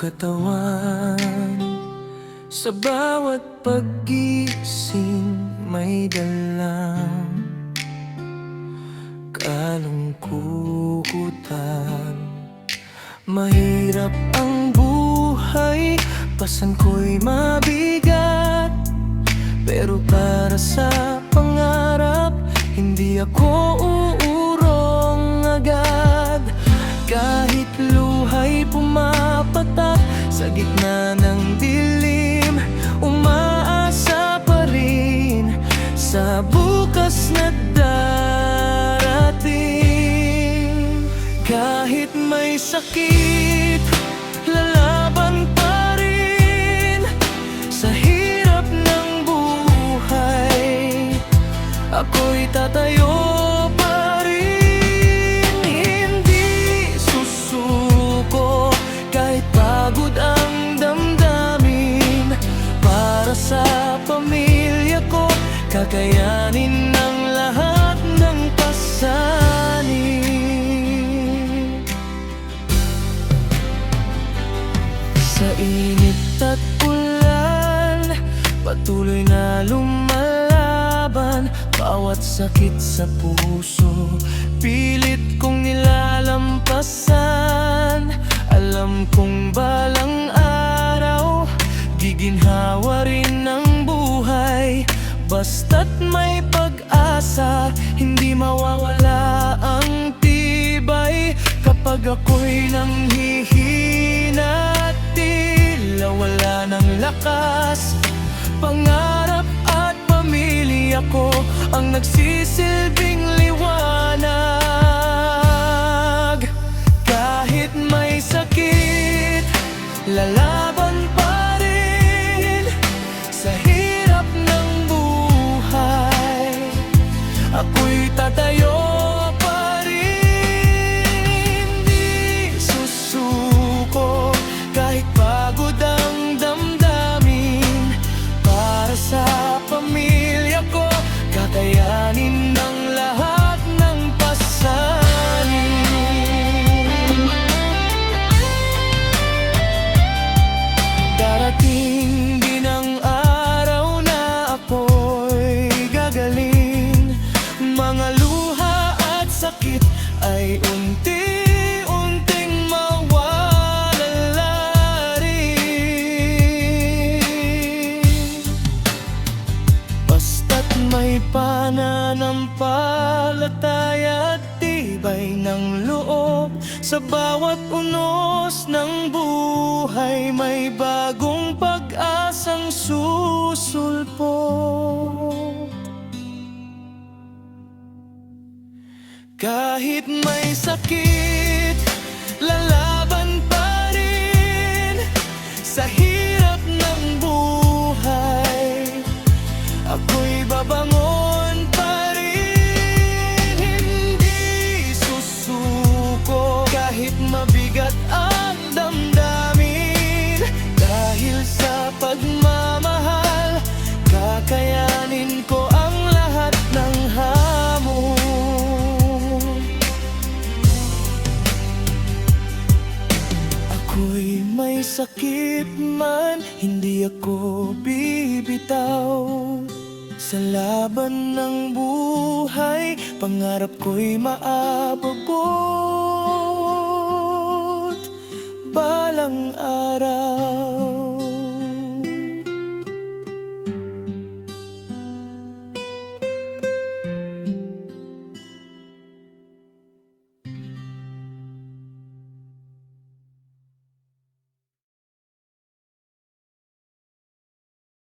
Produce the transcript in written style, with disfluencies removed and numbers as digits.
katawan. Sa bawat paggising may dalang kalungkutan. Mahirap ang buhay, pasan ko'y mabigat, pero para sa pangarap, hindi ako uurong agad. Kahit luha'y pumapatak sa gitna ng dilim, umaasa pa rin sa bukas na darating. Kahit may sakit, lalaban pa rin sa hirap ng buhay. Ako'y tatayo pa rin, hindi susuko kahit pagod ang damdamin. Para sa pamilya ko, kakayanin ng lahat ng pasanin. Sa init at ulan, patuloy na lumalaban. Bawat sakit sa puso, pilit kong nilalampasan. Alam kong balang araw, giginhawa rin ng buhay. Basta't may pag-asa, hindi mawawala ang tibay. Kapag ako'y nanghihina at tila wala ng lakas, pangarap at pamilya ko ang nagsisilbing liwanag. Kahit may sakit, lalaban pa rin sa hirap ng buhay. Ako'y tatayo pa rin, di susuko kahit pagod ang damdamin. Para sa pamilya ko, kakayanin ng lahat ng pasanin. Darating din ang araw na ako'y gagaling. Mga luha at sakit ay unti-unting mawawala rin. Basta't may pananampalataya at tibay ng loob, sa bawat unos ng buhay may bagong pag-asang susulpot. Kahit may sakit, lalaban pa rin sa hirap ng buhay. Ako'y babangon pa rin, hindi susuko kahit mabigat ang damdamin. Dahil sa pagmamahal, kakayanin ko ang lahat ng hamon. Ako'y may sakit man, hindi ako bibitaw. Sa laban ng buhay, pangarap ko'y maabot balang araw.